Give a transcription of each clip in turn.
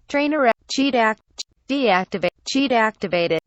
Trainer cheat act deactivate cheat activated.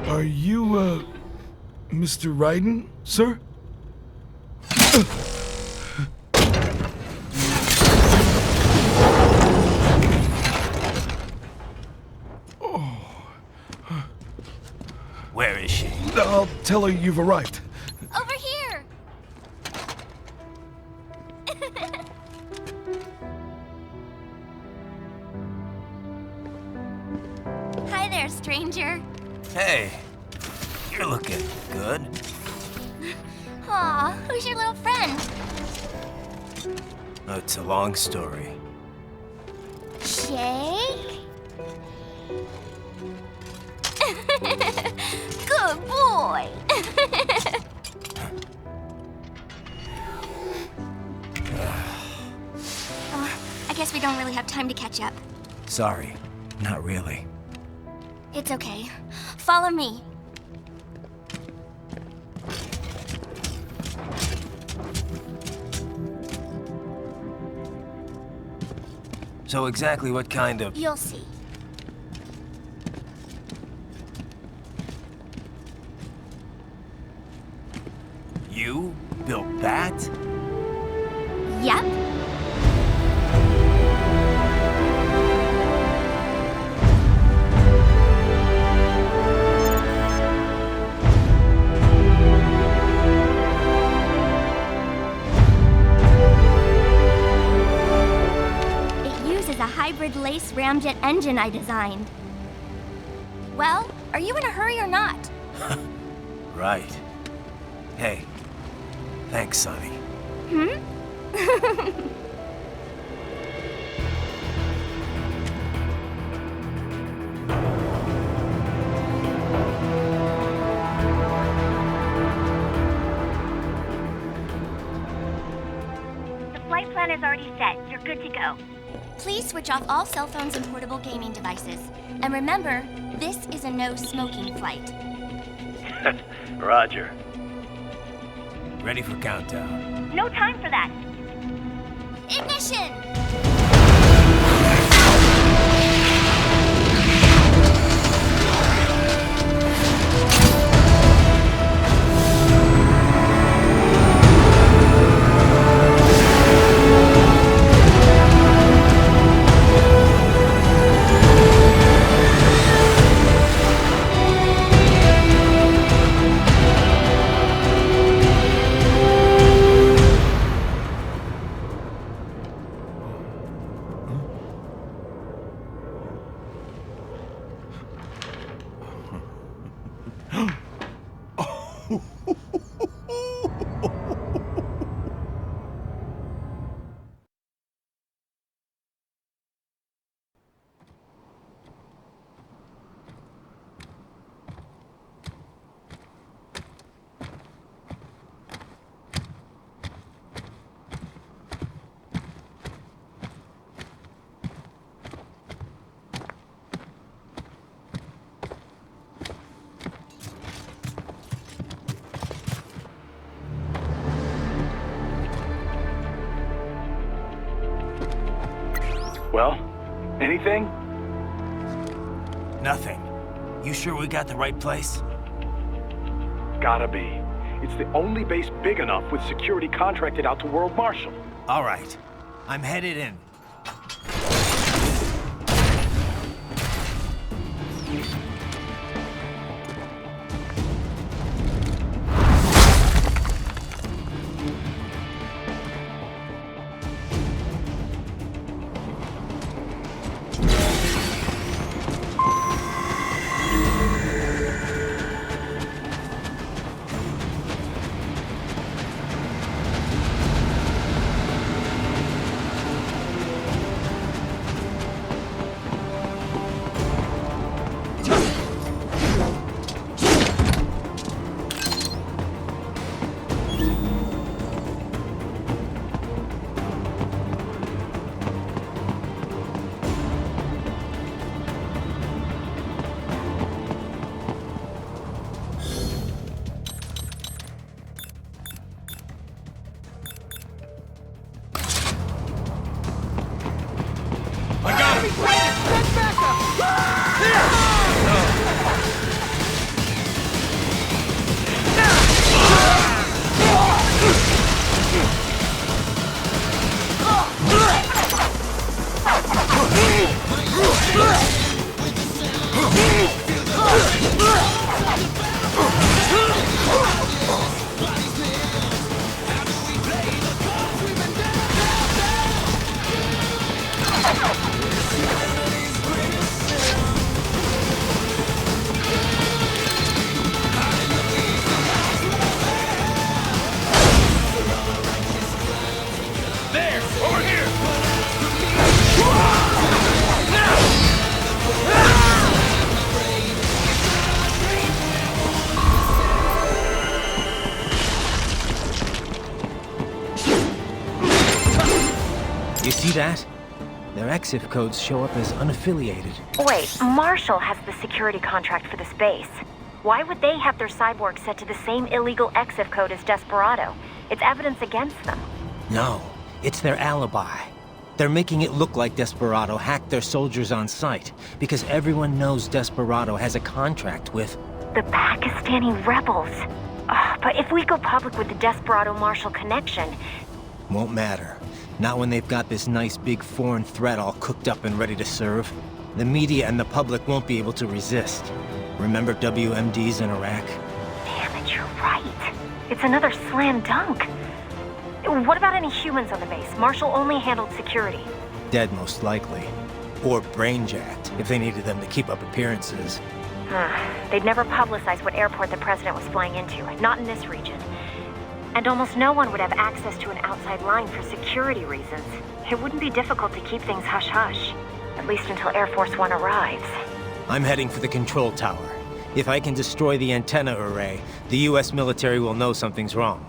Are you, Mr. Raiden, sir? Where is she? I'll tell her you've arrived. Over here! Hi there, stranger. Hey, you're looking good. Aw, who's your little friend? Oh, it's a long story. Shake? Good boy! I guess we don't really have time to catch up. Sorry, not really. It's okay. Follow me. So exactly what kind of... You'll see. You built that? Yep. A hybrid lace ramjet engine I designed. Well, are you in a hurry or not? Right. Hey, thanks, Sonny. Hmm? The flight plan is already set. You're good to go. Please switch off all cell phones and portable gaming devices. And remember, this is a no-smoking flight. Roger. Ready for countdown. No time for that. Ignition! Well, anything? Nothing. You sure we got the right place? Gotta be. It's the only base big enough with security contracted out to World Marshal. All right. I'm headed in. You see that? Their EXIF codes show up as unaffiliated. Wait, Marshall has the security contract for this base. Why would they have their cyborg set to the same illegal EXIF code as Desperado? It's evidence against them. No, it's their alibi. They're making it look like Desperado hacked their soldiers on sight, because everyone knows Desperado has a contract with... The Pakistani rebels. But if we go public with the Desperado-Marshall connection... Won't matter. Not when they've got this nice big foreign threat all cooked up and ready to serve. The media and the public won't be able to resist. Remember WMDs in Iraq? Damn it, you're right. It's another slam dunk. What about any humans on the base? Marshall only handled security. Dead, most likely. Or brain-jacked, if they needed them to keep up appearances. They'd never publicize what airport the president was flying into, not in this region. And almost no one would have access to an outside line for security reasons. It wouldn't be difficult to keep things hush-hush, at least until Air Force One arrives. I'm heading for the control tower. If I can destroy the antenna array, the US military will know something's wrong.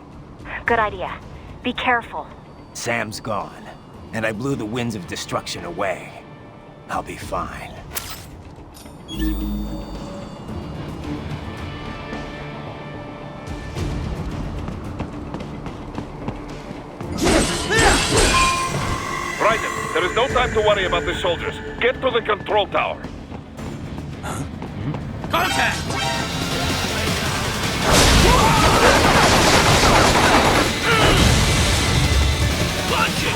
Good idea. Be careful. Sam's gone, and I blew the winds of destruction away. I'll be fine. Raiden, there is no time to worry about the soldiers. Get to the control tower. Contact! Launch it!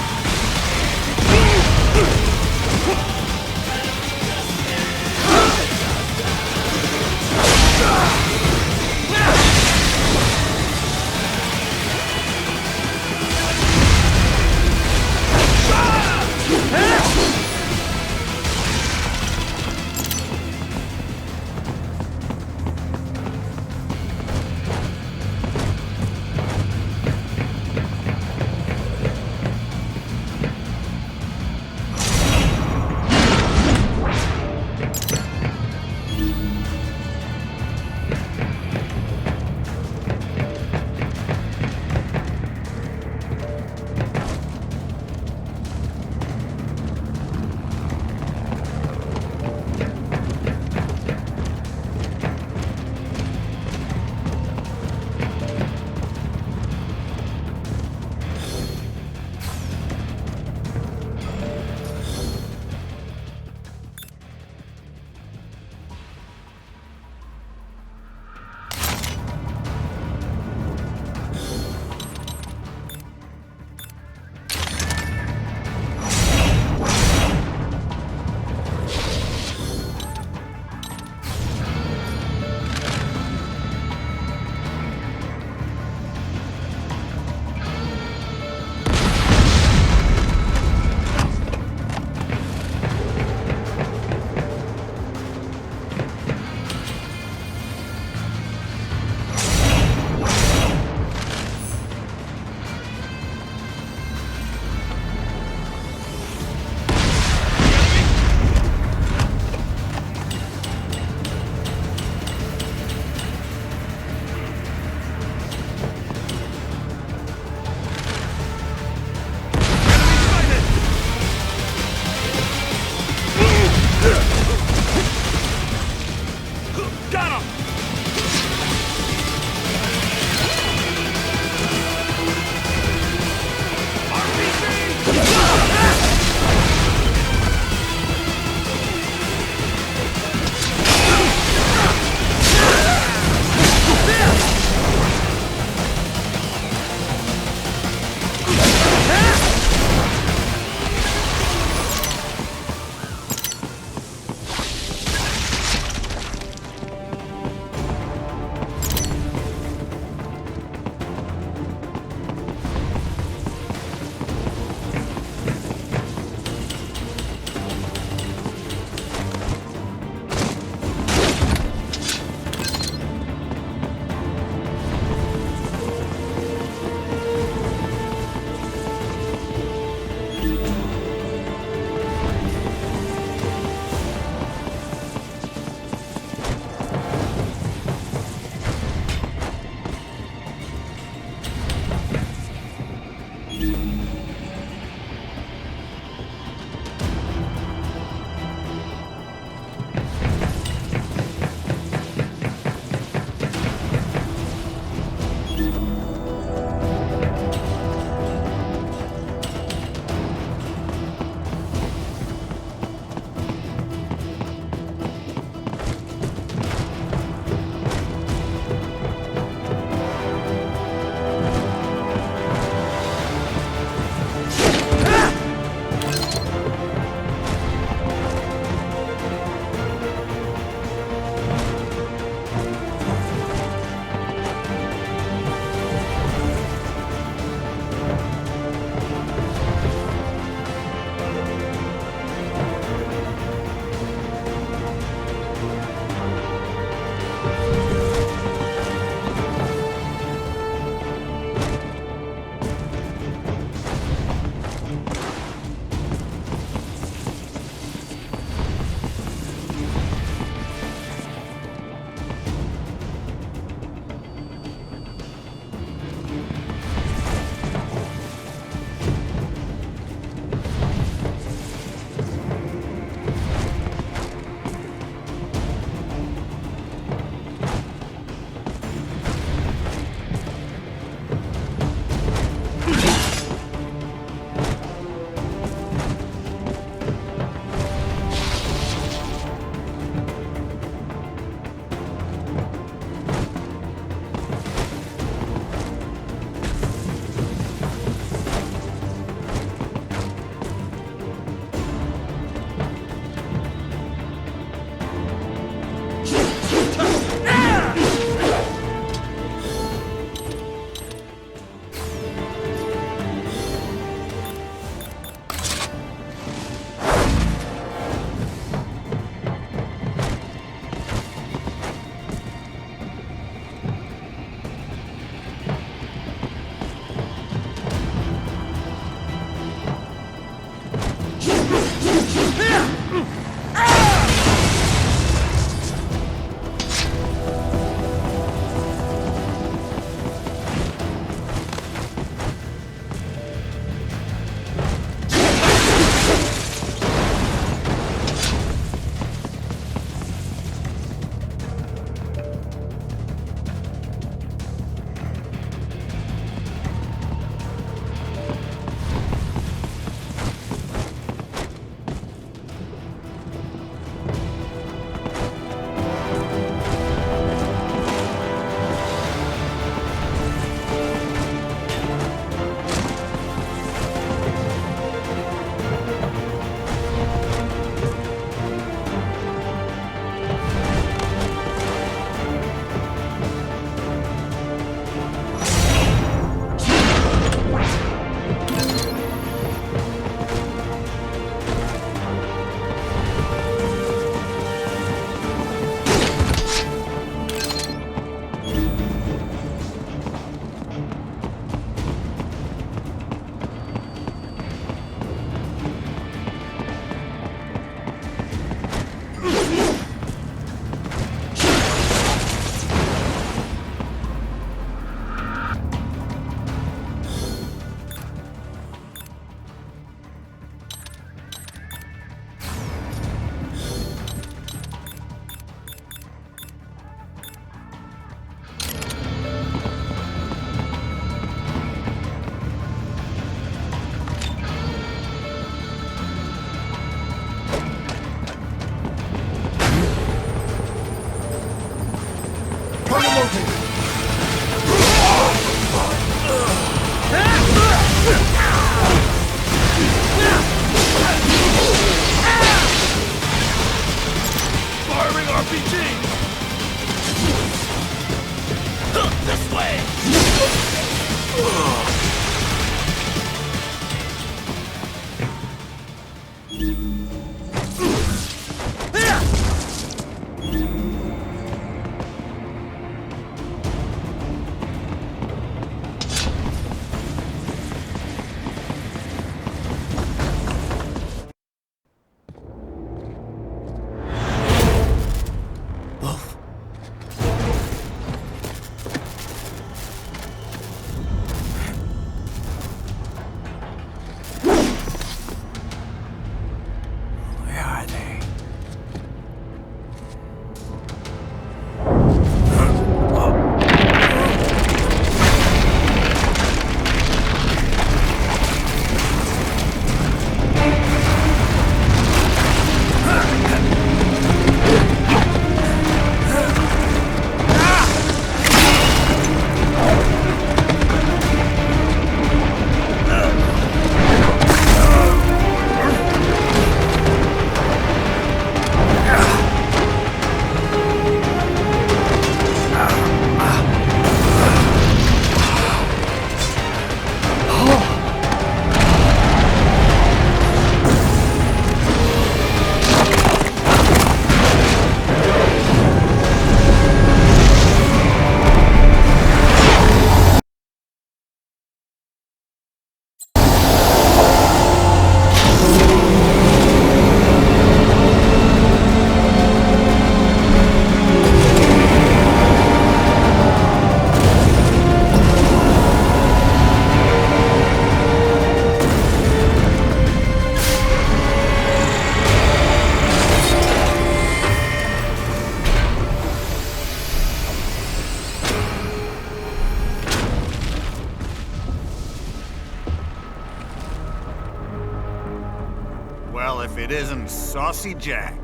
If it isn't Saucy Jack.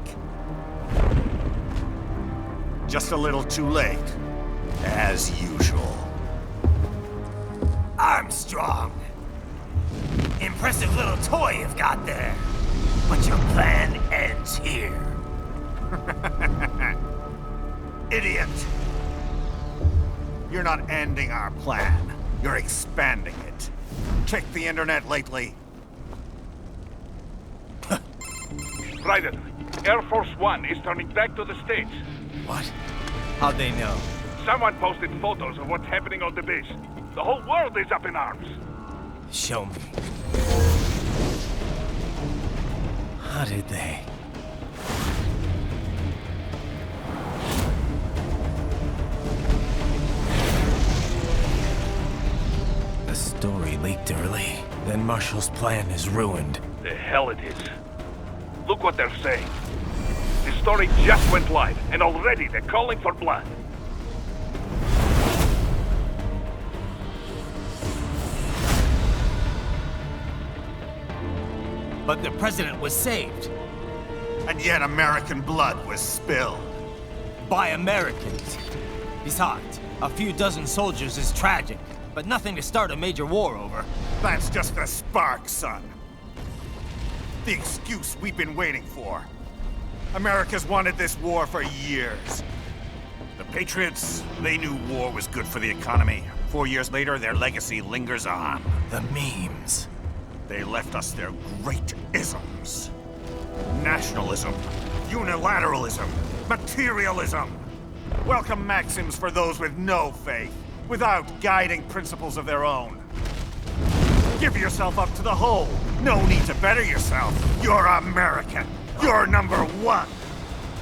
Just a little too late, as usual. Armstrong. Impressive little toy you've got there. But your plan ends here. Idiot! You're not ending our plan. You're expanding it. Check the internet lately. Raiden, Air Force One is turning back to the States. What? How'd they know? Someone posted photos of what's happening on the base. The whole world is up in arms. Show me. How did they? The story leaked early. Then Marshall's plan is ruined. The hell it is. Look what they're saying. The story just went live, and already they're calling for blood. But the president was saved. And yet American blood was spilled. By Americans. Besides, a few dozen soldiers is tragic, but nothing to start a major war over. That's just the spark, son. The excuse we've been waiting for. America's wanted this war for years. The Patriots, they knew war was good for the economy. 4 years later, their legacy lingers on. The memes. They left us their great isms. Nationalism, unilateralism, materialism. Welcome maxims for those with no faith, without guiding principles of their own. Give yourself up to the whole. No need to better yourself. You're American. You're number one.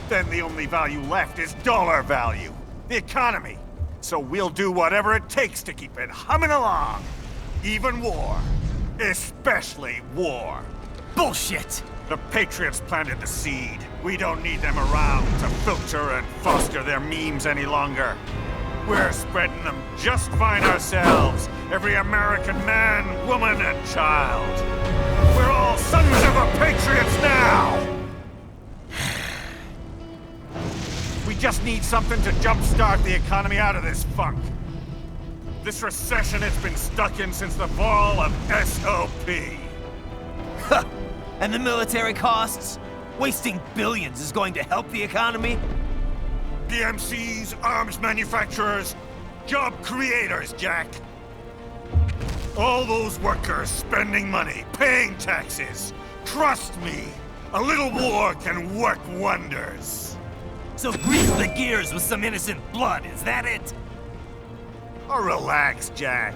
Then the only value left is dollar value. The economy. So we'll do whatever it takes to keep it humming along. Even war. Especially war. Bullshit! The Patriots planted the seed. We don't need them around to filter and foster their memes any longer. We're spreading them just fine ourselves. Every American man, woman, and child. We're all sons of the Patriots now! We just need something to jumpstart the economy out of this funk. This recession it's been stuck in since the fall of SOP. And the military costs? Wasting billions is going to help the economy? PMCs, arms manufacturers, job creators, Jack. All those workers spending money, paying taxes. Trust me, A little war can work wonders. So grease the gears with some innocent blood, is that it? Oh, relax, Jack.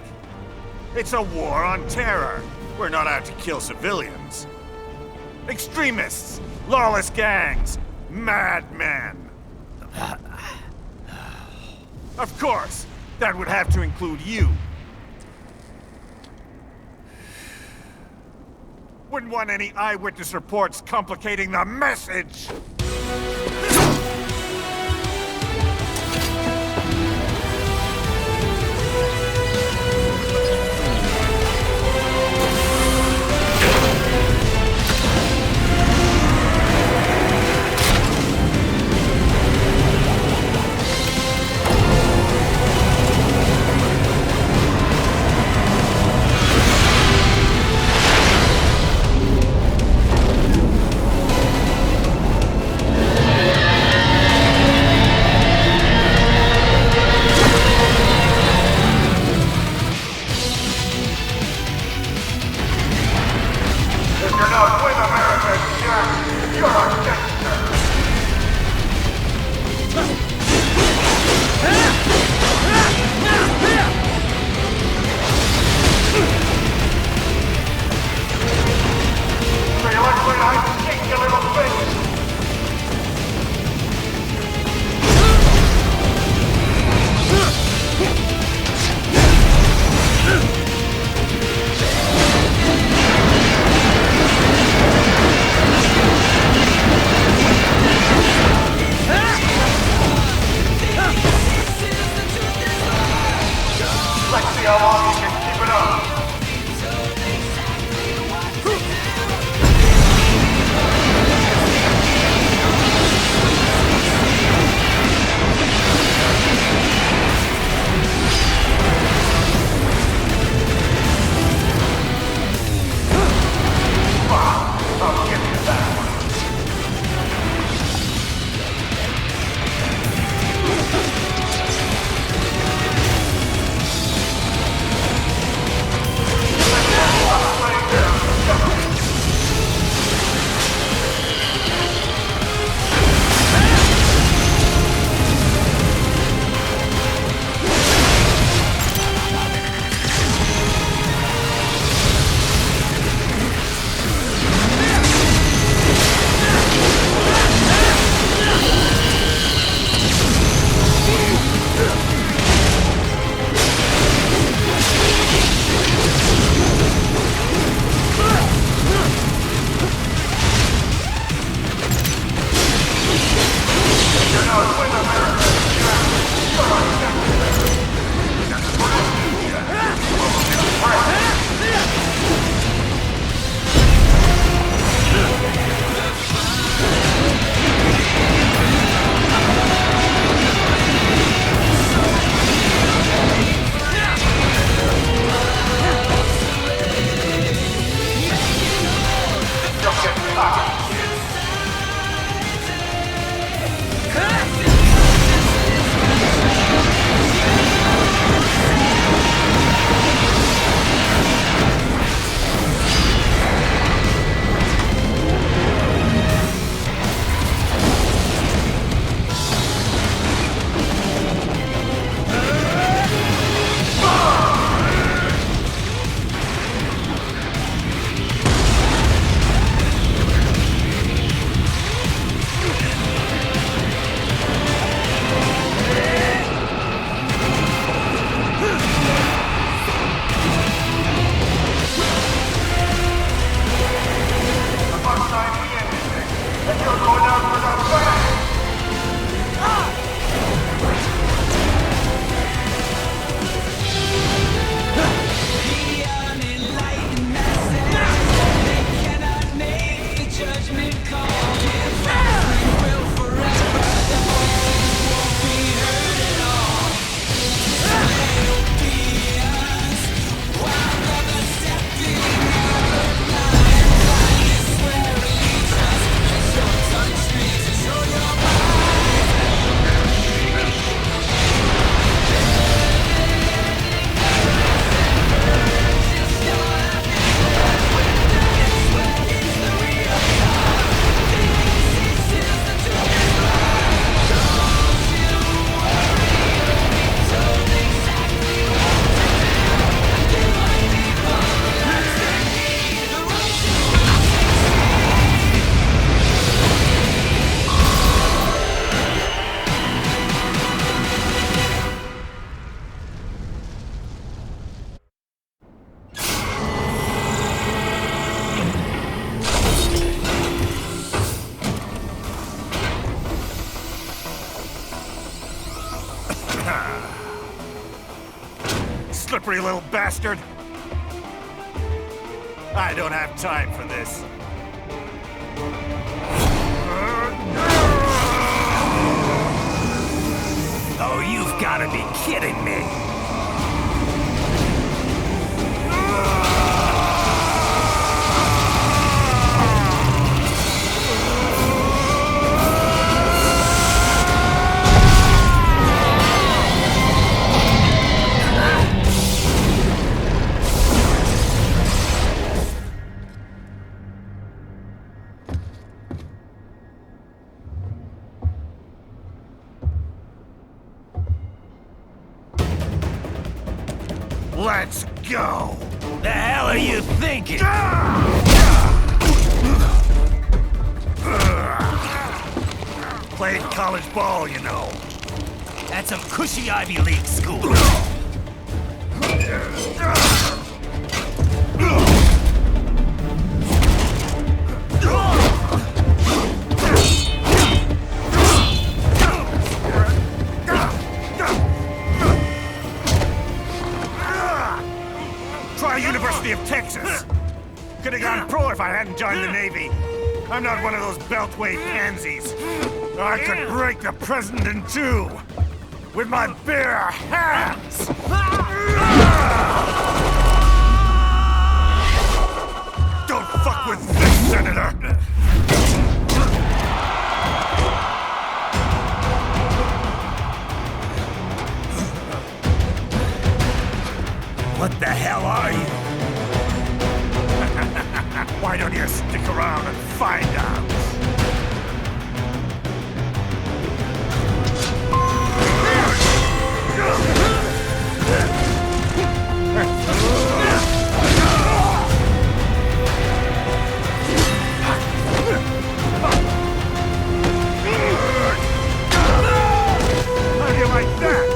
It's a war on terror. We're not out to kill civilians. Extremists, lawless gangs, madmen. Of course, that would have to include you. Wouldn't want any eyewitness reports complicating the message. slippery little bastard! I don't have time for this. Oh, you've gotta be kidding me! Let's go! The hell are you thinking? Played college ball, you know. That's some cushy Ivy League school. Try University of Texas. Could have gone pro if I hadn't joined the Navy. I'm not one of those beltway pansies. I could break the president in two with my bare hands. Don't fuck with this, Senator. What the hell are you? Why don't you stick around and find out? How do you like that?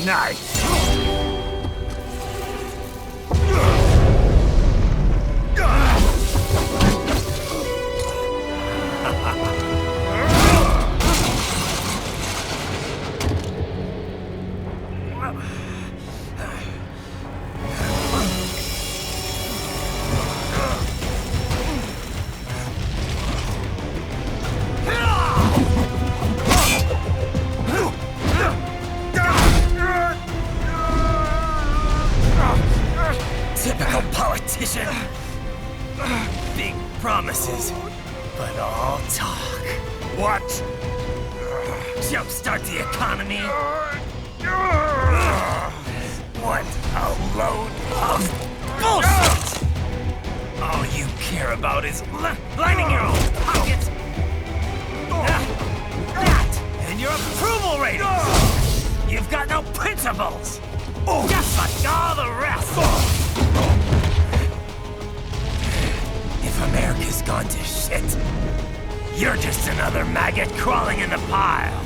Nice. Typical politician. Big promises, but all talk. What? Jumpstart the economy. What a load of bullshit! All you care about is lining your own pockets. That and your approval ratings. You've got no principles. Just like all the rest. If America's gone to shit, you're just another maggot crawling in the pile.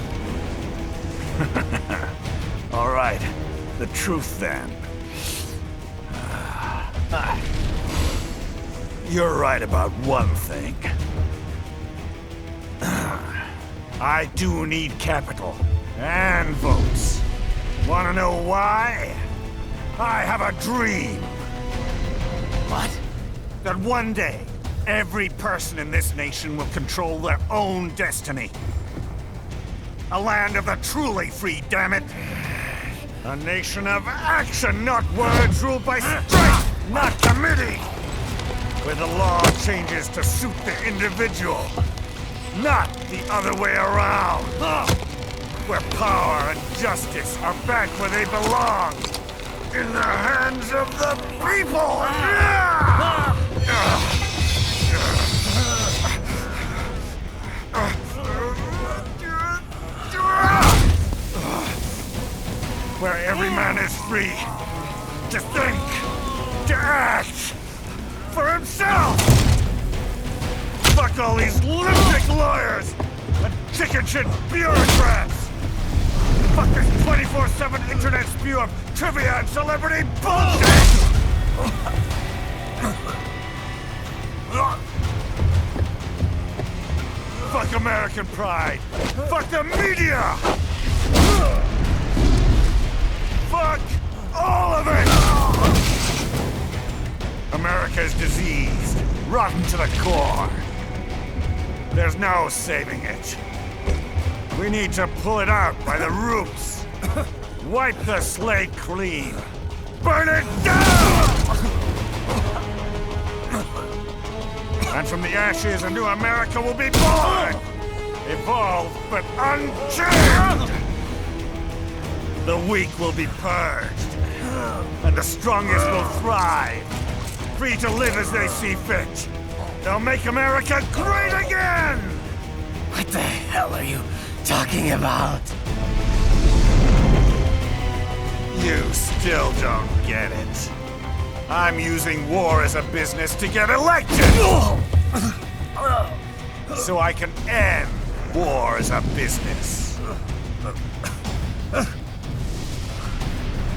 All right, the truth then. You're right about one thing. I do need capital and votes. Wanna know why? I have a dream. What? That one day, every person in this nation will control their own destiny. A land of the truly free, damn it. A nation of action, not words, ruled by strength, not committee. Where the law changes to suit the individual, not the other way around. Where power and justice are back where they belong. In the hands of the people! where every man is free to think, to act for himself. Fuck all these lunatic lawyers and chicken shit bureaucrats. Fuck this 24/7 internet spew of trivia and celebrity bullshit. Fuck American pride. Fuck the media. Fuck all of it! America's diseased, rotten to the core. There's no saving it. We need to pull it out by the roots. Wipe the slate clean. Burn it down! And from the ashes, a new America will be born! Evolved, but unchained! The weak will be purged, and the strongest will thrive, free to live as they see fit. They'll make America great again! What the hell are you talking about? You still don't get it. I'm using war as a business to get elected! So I can end war as a business.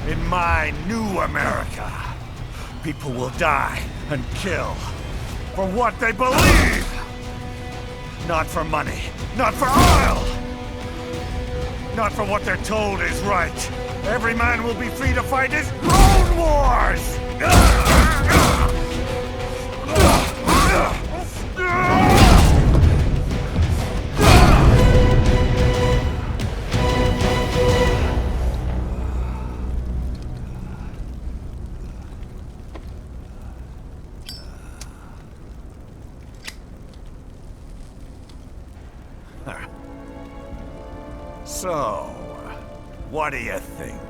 In my new America, people will die and kill for what they believe! Not for money, not for oil! Not for what they're told is right. Every man will be free to fight his own wars! So, what do you think?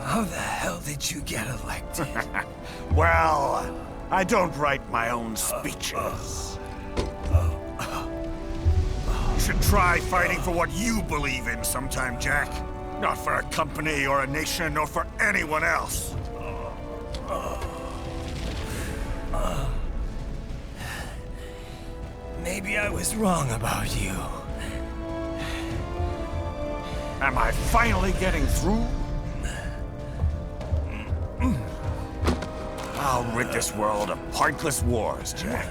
How the hell did you get elected? Well, I don't write my own speeches. You should try fighting for what you believe in sometime, Jack. Not for a company or a nation or for anyone else. Maybe I was wrong about you. Am I finally getting through? I'll rid this world of pointless wars, Jack.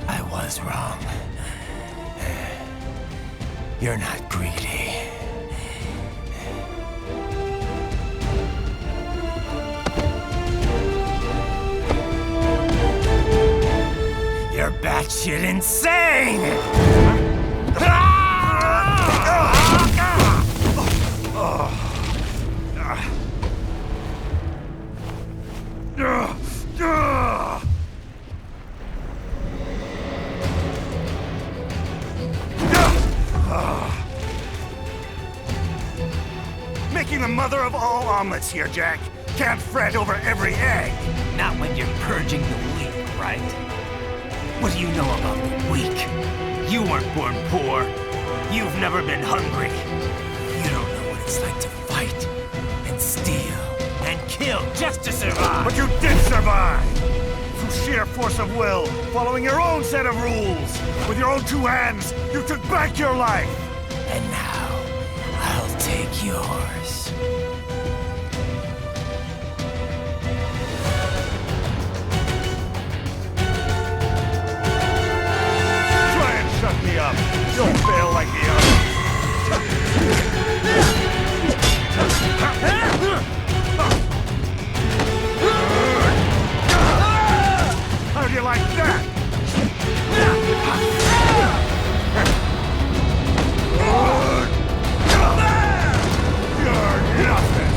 I was wrong. You're not greedy. You're batshit insane! Making the mother of all omelets here, Jack. Can't fret over every egg. Not when you're purging the weak, right? What do you know about the weak? You weren't born poor. You've never been hungry. You don't know what it's like to fight and steal and kill just to survive. But you did survive! Through sheer force of will, following your own set of rules. With your own two hands, you took back your life. And now, I'll take yours. Shut me up. You'll fail like the others. How do you like that? You're nothing.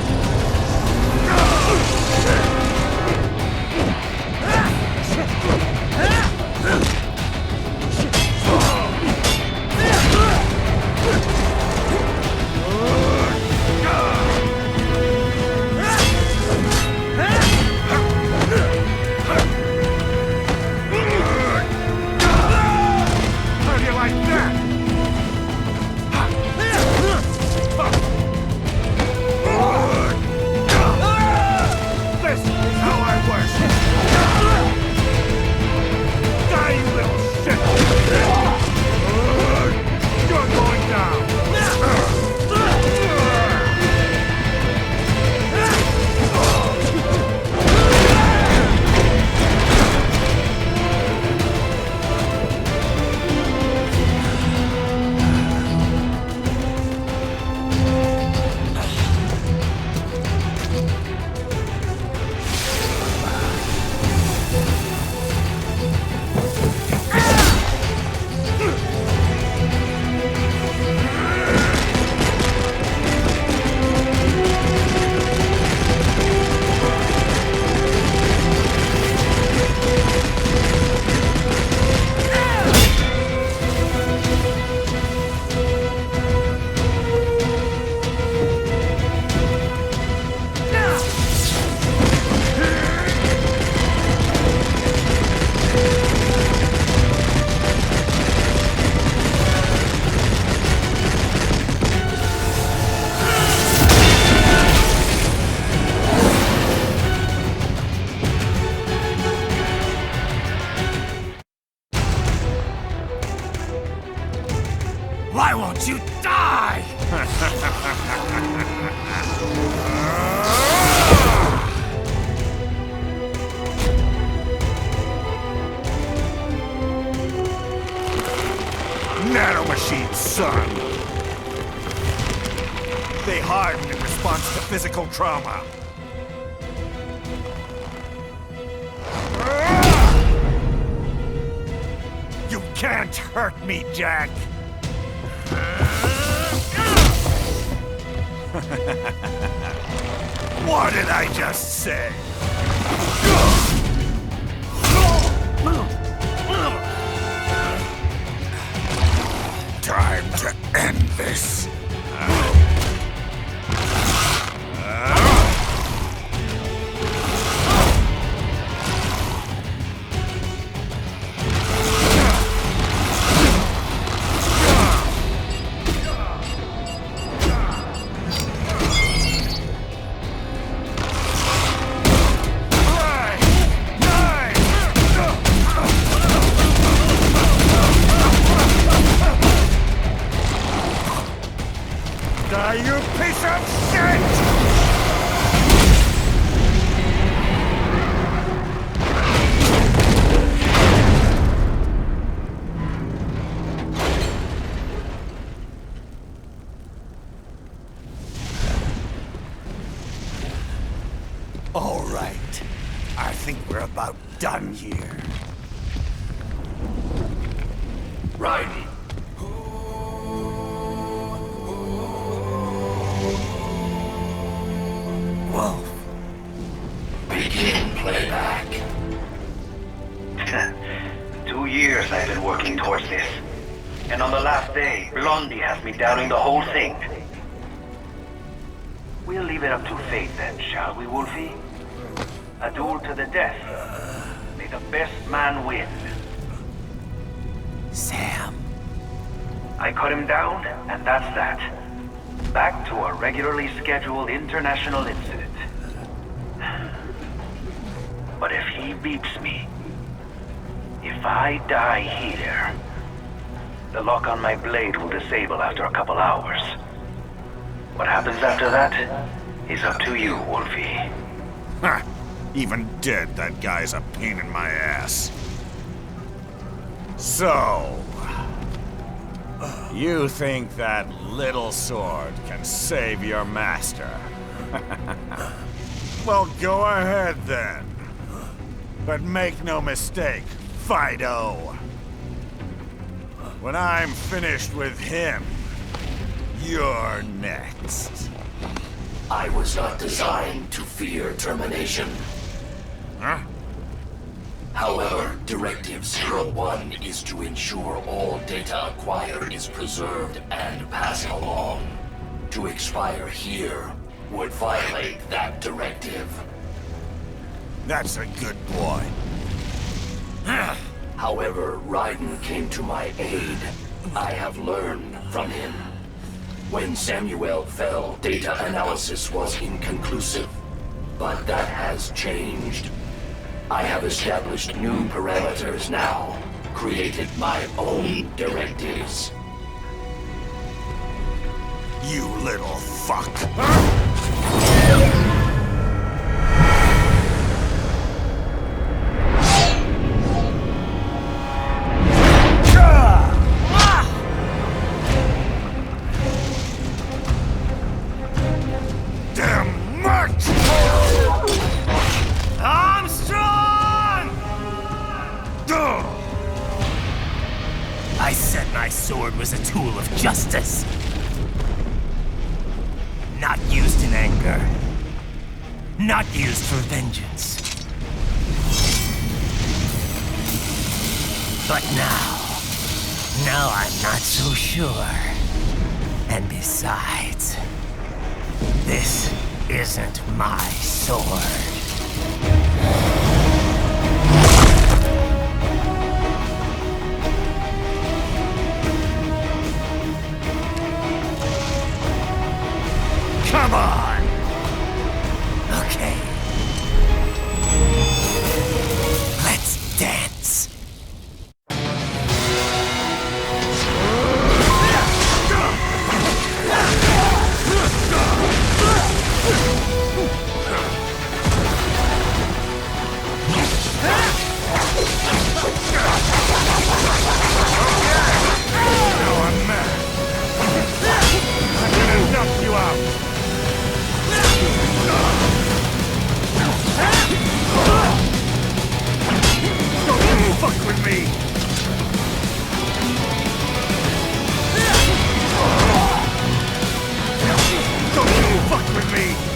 Why won't you die? Nanomachines, son! They harden in response to physical trauma. You can't hurt me, Jack! What did I just say? Time to end this. You piece of shit! All right. I think we're about done here. Raiden. Wolf. Begin playback. 2 years I've been working towards this. And on the last day, Blondie has me doubting the whole thing. We'll leave it up to fate then, shall we, Wolfie? A duel to the death. May the best man win. Sam. I cut him down, and that's that. Back to a regularly scheduled international incident. But if he beeps me, if I die here, the lock on my blade will disable after a couple hours. What happens after that is up to you, Wolfie. Ha! Even dead, that guy's a pain in my ass. So... you think that little sword can save your master? Well, go ahead then. But make no mistake, Fido. When I'm finished with him, you're next. I was not designed to fear termination. Huh? However, Directive 01 is to ensure all data acquired is preserved and passed along. To expire here would violate that directive. That's a good boy. However, Raiden came to my aid. I have learned from him. When Samuel fell, data analysis was inconclusive. But that has changed. I have established new parameters now, created my own directives. You little fuck. Damn much! I said my sword was a tool of justice. Not used in anger. Not used for vengeance. But now I'm not so sure. And besides, this isn't my sword. Come on! Okay. Let's dance. me! Don't you fuck with me!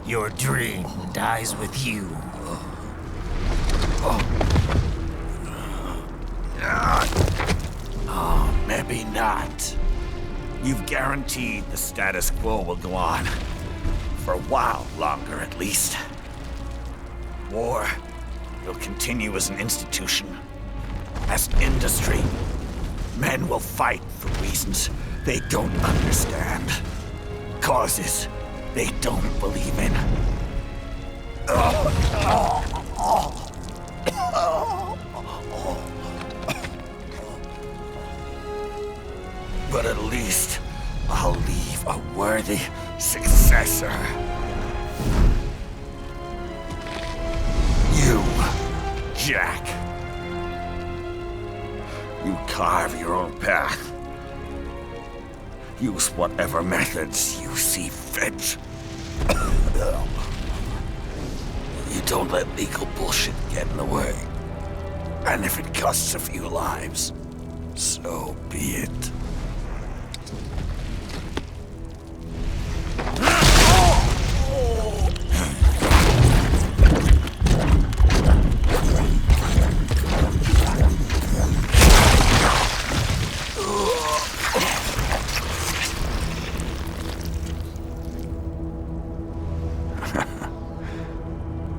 Your dream dies with you. Oh, maybe not. You've guaranteed the status quo will go on. For a while longer, at least. War will continue as an institution. As an industry. Men will fight for reasons they don't understand. Causes they don't believe in. But at least I'll leave a worthy successor. Jack. You carve your own path. Use whatever methods you see fit. You don't let legal bullshit get in the way. And if it costs a few lives, so be it.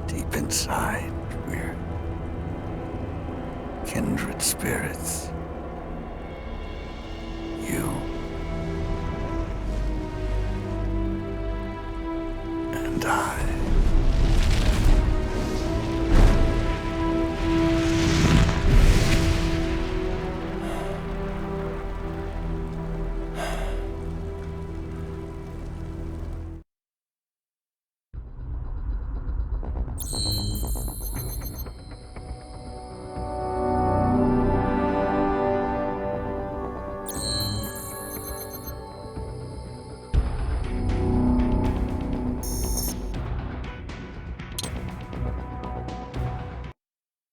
Deep inside, we're kindred spirits. You and I.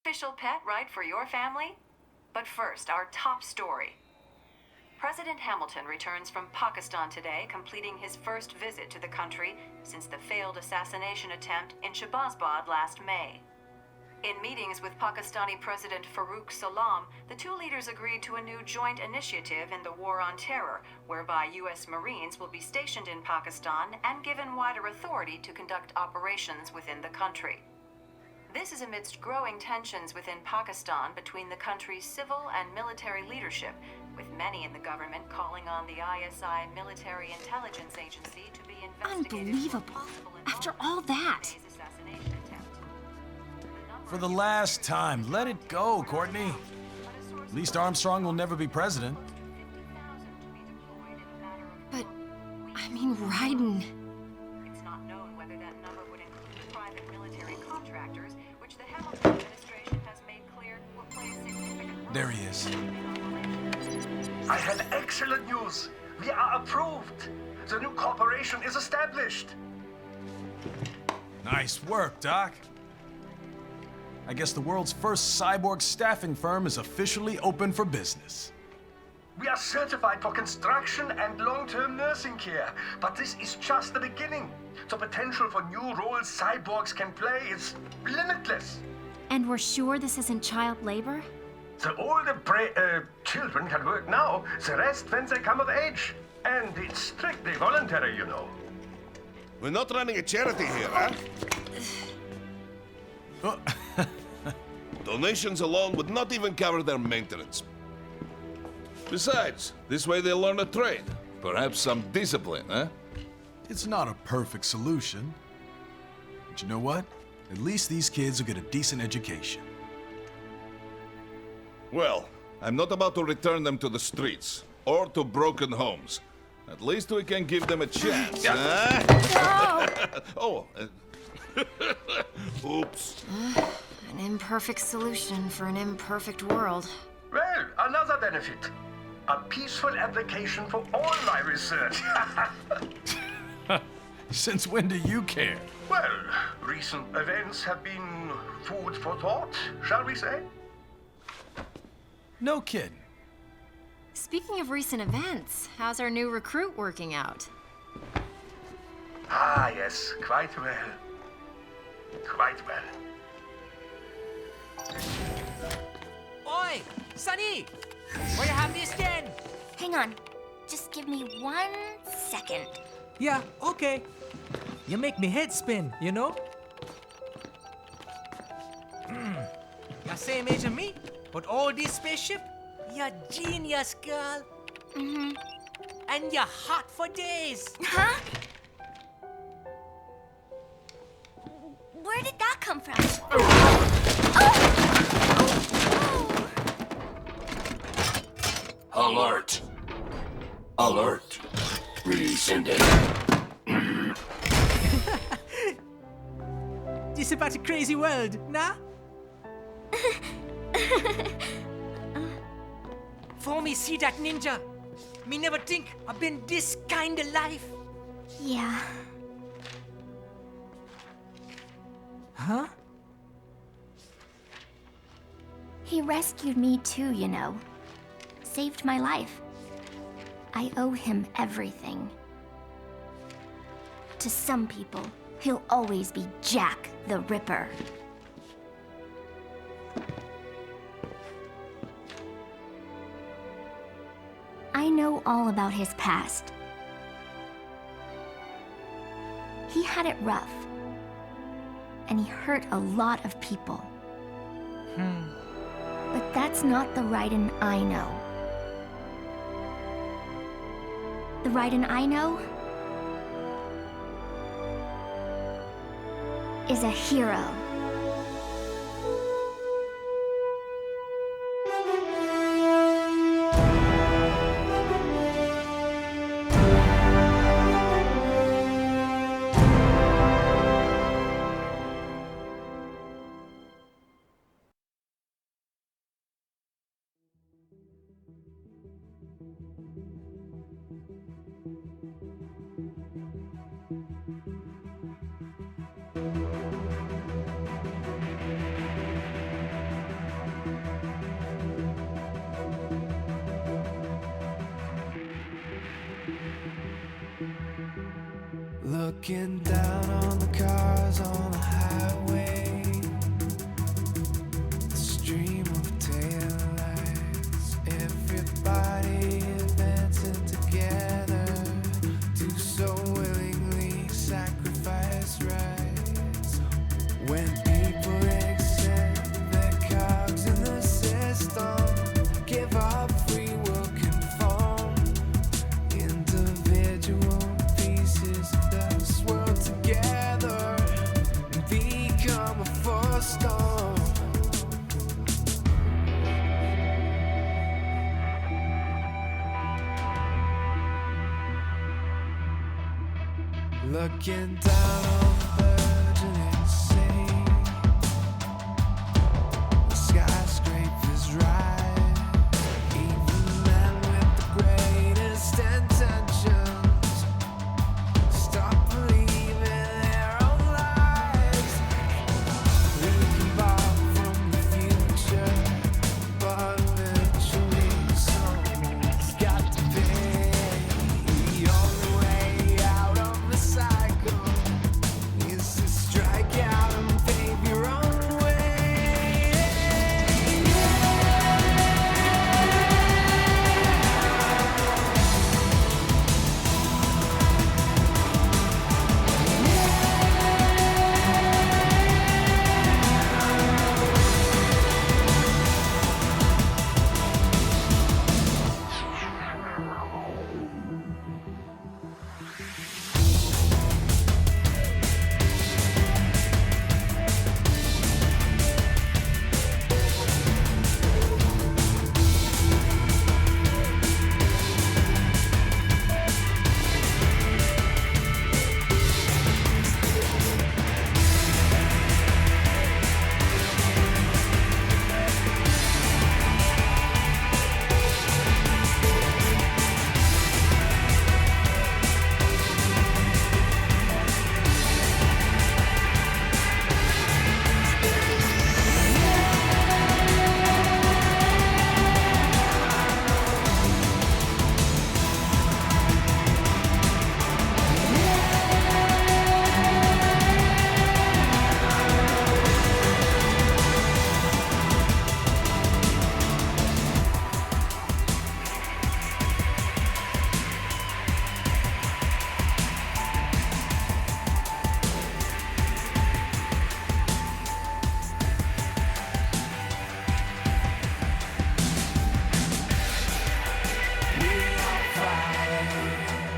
Official pet right for your family? But first, our top story. President Hamilton returns from Pakistan today, completing his first visit to the country since the failed assassination attempt in Shahbazbad last May. In meetings with Pakistani President Farooq Salam, the two leaders agreed to a new joint initiative in the War on Terror, whereby U.S. Marines will be stationed in Pakistan and given wider authority to conduct operations within the country. This is amidst growing tensions within Pakistan between the country's civil and military leadership, with many in the government calling on the ISI Military Intelligence Agency to be investigated. Unbelievable. After all that. For the last time, let it go, Courtney. At least Armstrong will never be president. But, I mean, Raiden. It's not known whether that number would include private military contractors, which the Hamilton administration has made clear will play a significant role. There he is. I have excellent news. We are approved. The new corporation is established. Nice work, Doc. I guess the world's first cyborg staffing firm is officially open for business. We are certified for construction and long-term nursing care, but this is just the beginning. The potential for new roles cyborgs can play is limitless. And we're sure this isn't child labor? The older children can work now, the rest when they come of age. And it's strictly voluntary, you know. We're not running a charity here, huh? Donations alone would not even cover their maintenance. Besides, this way they'll learn a trade. Perhaps some discipline, huh? It's not a perfect solution. But you know what? At least these kids will get a decent education. Well, I'm not about to return them to the streets or to broken homes. At least we can give them a chance, huh? No! Oops. An imperfect solution for an imperfect world. Well, another benefit. A peaceful application for all my research. Since when do you care? Well, recent events have been food for thought, shall we say? No kidding. Speaking of recent events, how's our new recruit working out? Ah, yes, quite well. Quite well. Oi! Sonny! Where you have this then? Hang on. Just give me 1 second. Yeah, okay. You make me head spin, you know? You're same age as me, but all this spaceship, you're genius, girl. Mm-hmm. And you're hot for days. Huh? Where did that come from? Alert! Alert! Rescinded. This is about a crazy world, nah? For me see that ninja. Me never think I've been this kind of life. Yeah. Huh? He rescued me too, you know. Saved my life. I owe him everything. To some people, he'll always be Jack the Ripper. I know all about his past. He had it rough. And he hurt a lot of people. But that's not the Raiden I know. The Raiden I know is a hero. Looking down on the cars on the highway, the stream of taillights, everybody advancing together to so willingly sacrifice rights. When people accept their cogs in the system, give up free will conform, individual pieces that world together and become a force storm. Looking down on the virgin insane, the skyscrapers rise, even men with the greatest intentions stop believing their own lives. We can borrow from the future, but eventually someone's got to pay. The only way out of the cycle is to strike out and pave your own way.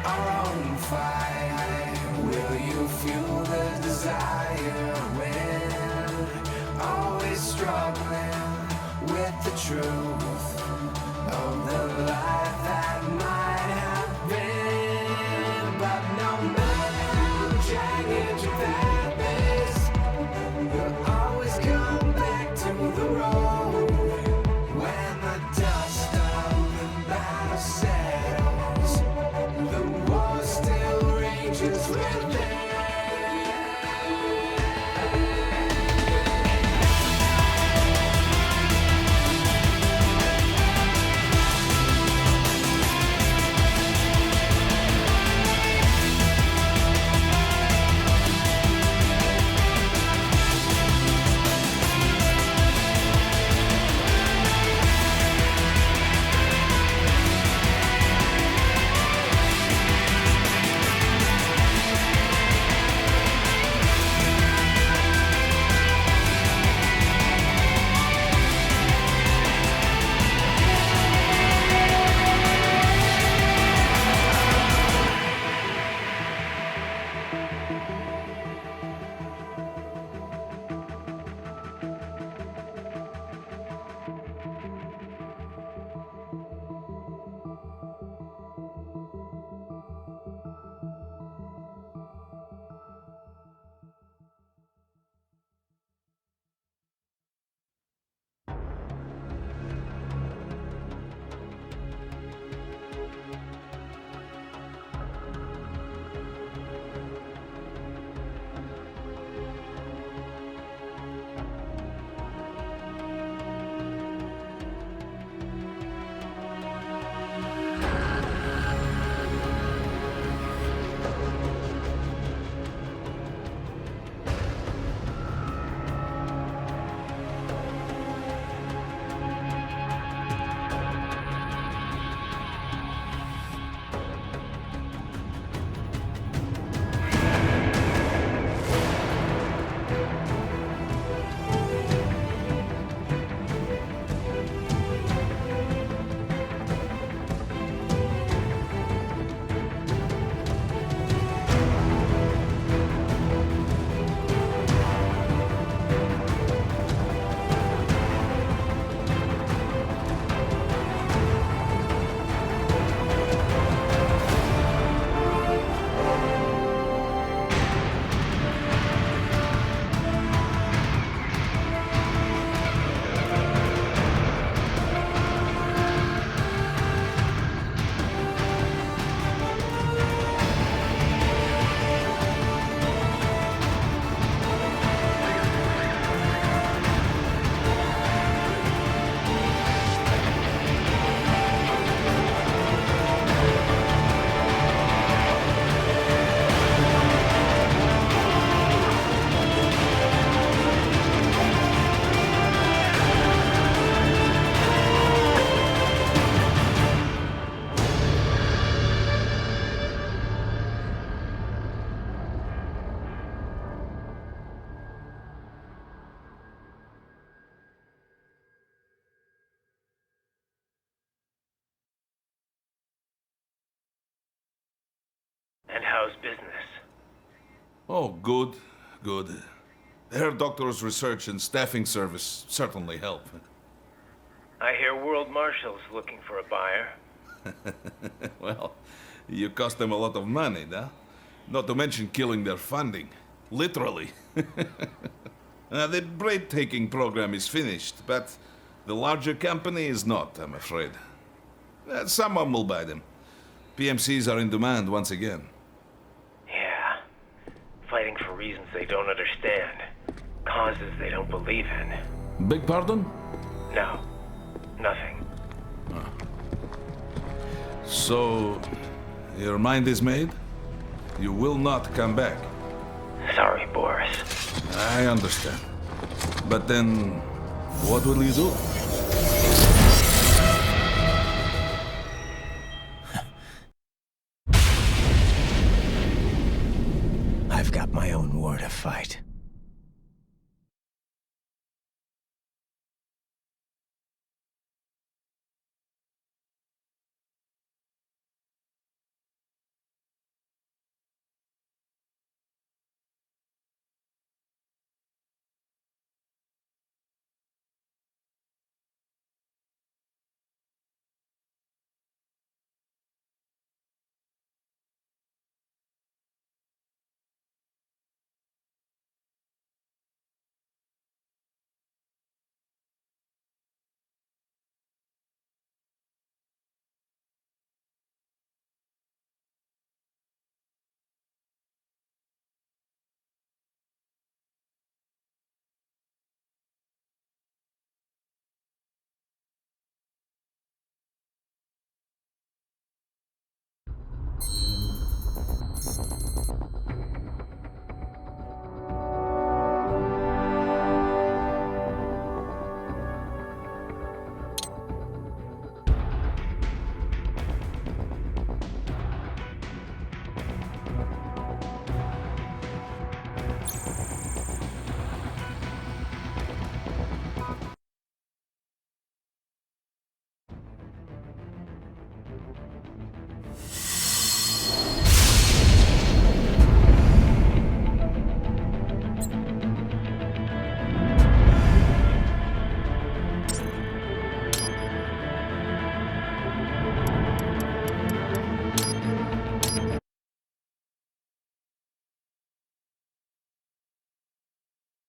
Our own fight. Will you fuel the desire when always struggling with the truth of the life that might have been? But no matter how jagged your path is, you'll always come back to the road. And how's business? Oh, good, good. Their doctor's research and staffing service certainly help. I hear World Marshal's looking for a buyer. Well, you cost them a lot of money, huh? Not to mention killing their funding. Literally. The breathtaking program is finished, but the larger company is not, I'm afraid. Someone will buy them. PMCs are in demand once again. Yeah. Fighting for reasons they don't understand. Causes they don't believe in. Beg pardon? No. Nothing. So, your mind is made? You will not come back. Sorry, Boris. I understand. But then, what will you do?